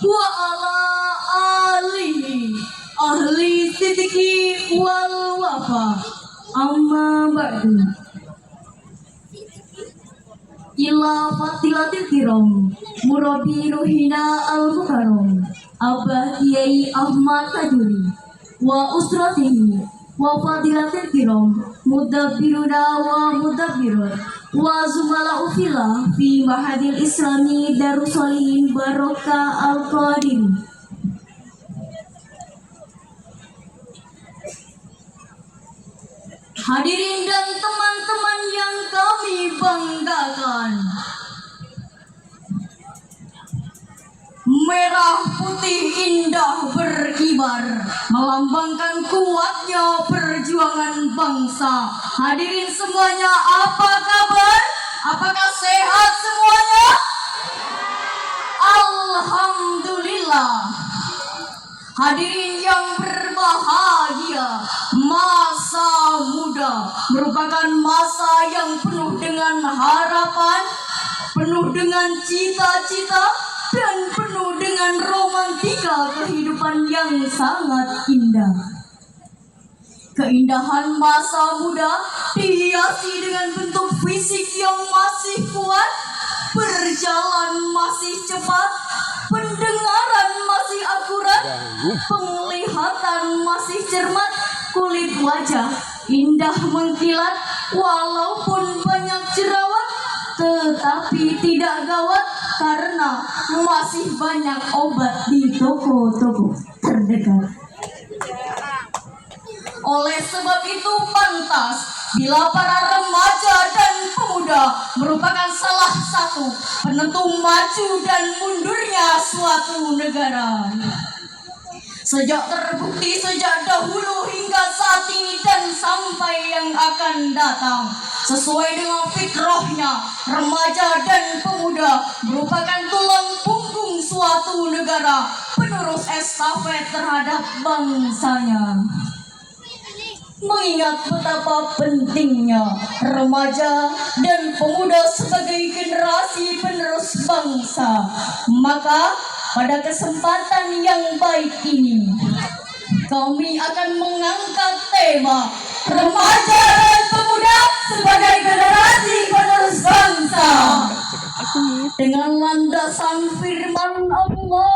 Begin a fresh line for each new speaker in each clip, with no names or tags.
wa ala alihi ahli sidiki wal wafa. Amma ba'du. Ila fatilatil kiram murabi ruhina al-mukarram Abah Kiai Ahmad Tajuri wa usratihi wa fadilatil kiram mudabbiruna wa mudabbirun wa zumala ufila fi mahadil islami Darussolihin Barokah Al-Qadim. Hadirin dan teman-teman yang kami banggakan, merah putih indah berkibar melambangkan kuatnya perjuangan bangsa. Hadirin semuanya, apa kabar? Apakah sehat semuanya? Alhamdulillah. Hadirin yang berbahagia, masa muda merupakan masa yang penuh dengan harapan, penuh dengan cita-cita, dan penuh dengan romantika kehidupan yang sangat indah. Keindahan masa muda dihiasi dengan bentuk fisik yang masih kuat, berjalan masih cepat, pendengaran masih akurat, penglihatan masih cermat, kulit wajah indah mengkilat, walaupun banyak jerawat, tetapi tidak gawat karena masih banyak obat di toko-toko terdekat. Oleh sebab itu pantas bila para remaja dan pemuda merupakan salah satu penentu maju dan mundurnya suatu negara. Sejak terbukti sejak dahulu hingga saat ini dan sampai yang akan datang, sesuai dengan fitrahnya, remaja dan pemuda merupakan tulang punggung suatu negara, penerus estafet terhadap bangsanya. Mengingat betapa pentingnya remaja dan pemuda sebagai generasi penerus bangsa, maka pada kesempatan yang baik ini kami akan mengangkat tema remaja dan pemuda sebagai generasi penerus bangsa dengan landasan firman Allah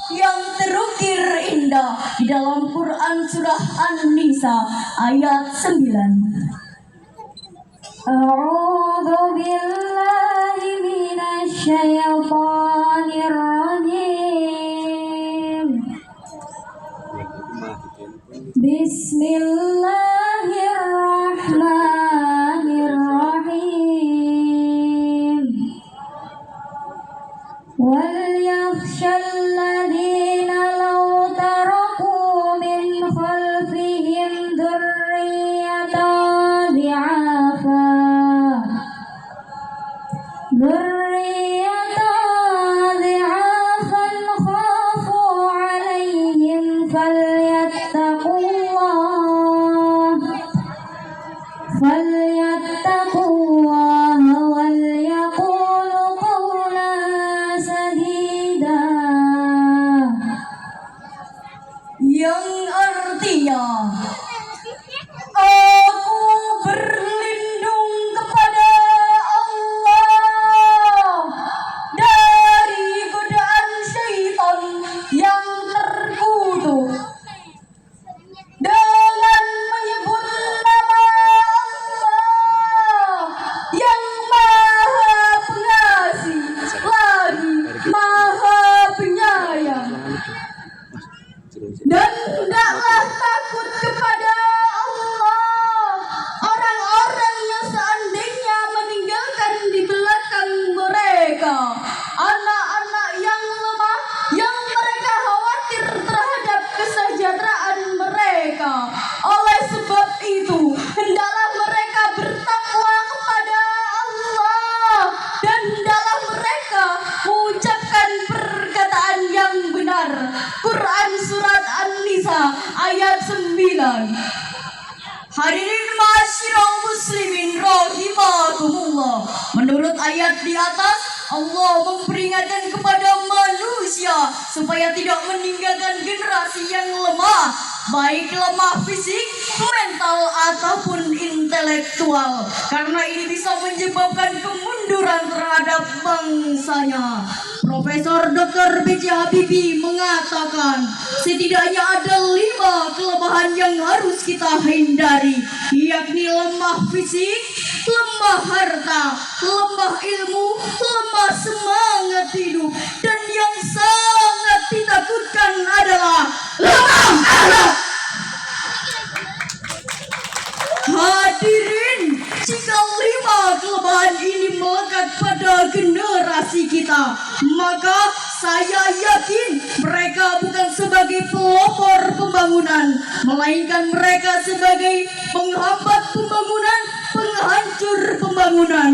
yang terukir indah di dalam Quran surah An-Nisa ayat 9. A'udzu billahi minasy syaithanir rajim. Bismillahirrahmanirrahim. Wal yakhshal ladzina law taraku min khalfihim dzurriyyatan dhi'afan khafu 'alaihim falyattaqullaha wal yaqulu qawlan sadida, yang artinya aku berlindung kepada Allah dari godaan syaitan yang terkutuk dengan menyebut nama Allah yang maha pengasih lagi maha penyayang. Dan hendaklah takut kepada Allah orang-orang yang seandainya meninggalkan di belakang mereka anak-anak yang lemah, yang mereka khawatir terhadap kesejahteraan mereka. Oleh sebab itu hendaklah mereka bertakwa kepada Allah dan hendaklah mereka mengucapkan perkataan yang benar. Quran surat An-Nisa ayat 9. Hadirin ma'asyiral muslimin rahimakumullah. Menurut ayat di atas, Allah memperingatkan kepada manusia manusia supaya tidak meninggalkan generasi yang lemah, baik lemah fisik, mental ataupun intelektual, karena ini bisa menyebabkan kemunduran terhadap bangsanya. Profesor Dr. B.J. Habibie mengatakan setidaknya ada 5 kelemahan yang harus kita hindari, yakni lemah fisik, lemah harta, lemah ilmu, lemah semangat hidup, dan yang sangat ditakutkan adalah lemah akhlak. Hadirin, jika 5 kelemahan ini melekat pada generasi kita, maka saya yakin mereka bukan sebagai pelopor pembangunan, melainkan mereka sebagai penghambat pembangunan, penghancur pembangunan.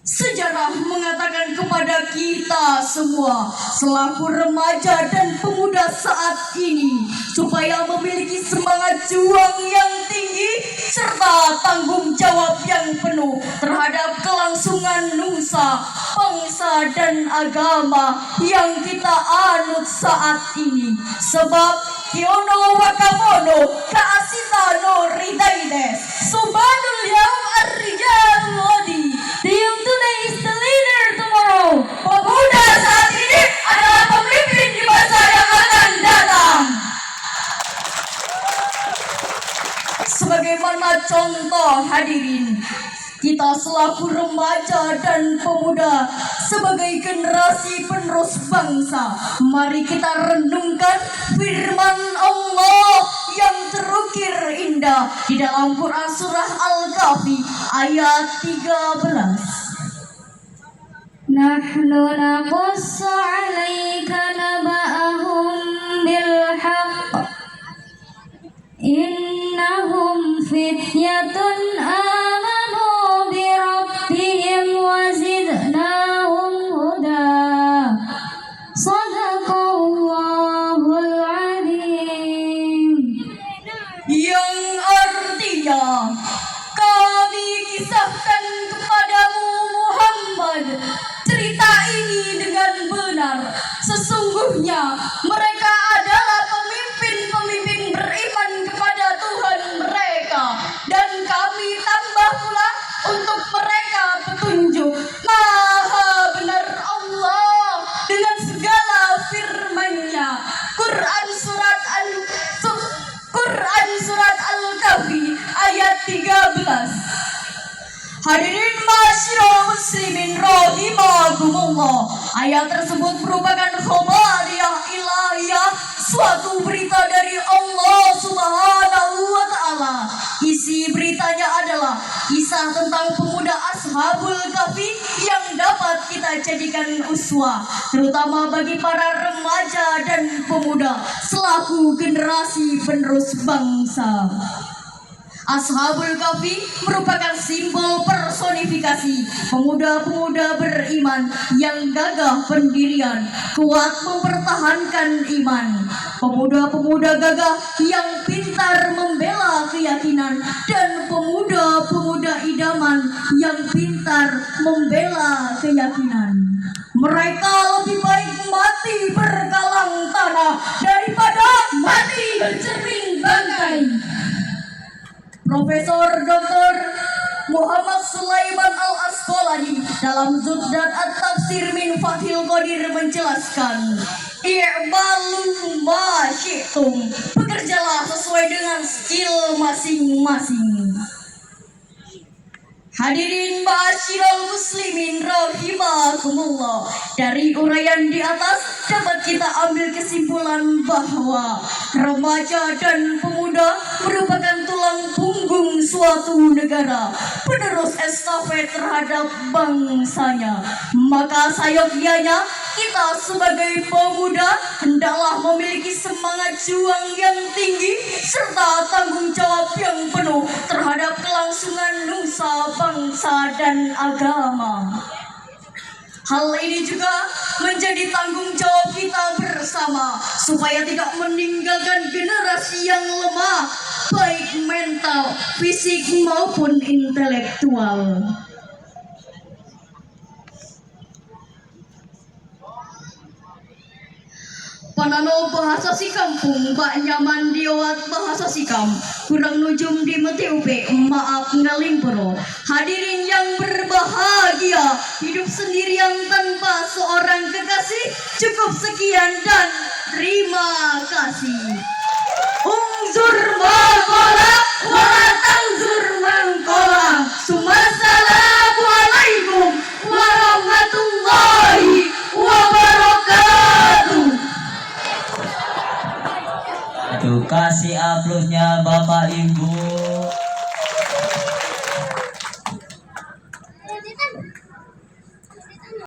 Sejarah mengatakan kepada kita semua selaku remaja dan pemuda saat ini supaya memiliki semangat juang yang tinggi serta tanggung jawab yang penuh terhadap kelangsungan nusa, bangsa dan agama yang kita anut saat ini. Sebab Kiono Wakamono Kaasitano Ridaides Subhanul Yaum Ar-Rijal Lodi. The young today is the leader tomorrow. Pemuda saat ini adalah pemimpin di masa yang akan datang. Sebagaimana contoh hadirin, kita selaku remaja dan pemuda sebagai generasi penerus bangsa, mari kita renungkan firman Allah yang terukir indah di dalam Quran surah Al-Kahfi ayat 13.
Nahnu naqussu 'alaika naba'ahum bil haqq innahum fityatun amanu bi rabbihim wa zidnahum huda. Shadaqallahul 'azim.
Yang artinya, kami kisahkan kepadamu Muhammad cerita ini dengan benar. Sesungguhnya mereka adalah pemimpin-pemimpin beriman kepada Tuhan mereka, dan kami tambah pula untuk mereka petunjuk. Maha benar Allah dengan segala firman-Nya. Quran surat Al-Kahfi ayat 13. Hadirin masyarakat muslimin rahimakumullah, ayat tersebut merupakan khabariyah ilahiyah, suatu berita dari Allah Subhanahu wa Ta'ala. Isi beritanya adalah kisah tentang pemuda Ashabul Kahfi yang dapat kita jadikan uswah, terutama bagi para remaja dan pemuda selaku generasi penerus bangsa. Ashabul Kahfi merupakan simbol personifikasi pemuda-pemuda beriman yang gagah pendirian, kuat mempertahankan iman. Pemuda-pemuda gagah yang pintar membela keyakinan, dan pemuda-pemuda idaman yang pintar membela keyakinan. Mereka lebih baik mati berkalang tanah daripada mati bercermin bangkai. Profesor Dr. Muhammad Sulaiman Al-Asqalani dalam Zubdat At-Tafsir min Fathil Qadir menjelaskan, i'malu ma syi'tum, bekerjalah sesuai dengan skill masing-masing. Hadirin ma'asyiral muslimin rahimakumullah, dari uraian di atas dapat kita ambil kesimpulan bahwa remaja dan pemuda merupakan tulang punggung suatu negara, penerus estafet terhadap bangsanya. Maka sayogianya kita sebagai pemuda hendaklah memiliki semangat juang yang tinggi serta tanggung jawab yang penuh terhadap kelangsungan nusa, bangsa dan agama. Hal ini juga menjadi tanggung jawab kita bersama supaya tidak meninggalkan generasi yang lemah, baik mental, fisik maupun intelektual. Panano bahasa si kampung, bak nyaman diwat bahasa sikam. Kurang nujum di metiupe, maaf ngalimpero. Hadirin yang berbahagia, hidup sendirian tanpa seorang kekasih. Cukup sekian dan terima kasih. Ungzur mangkola, wala tangzur mangkola. Assalamualaikum warahmatullahi wabarakatuh.
Aduh, kasih aplausnya Bapak Ibu.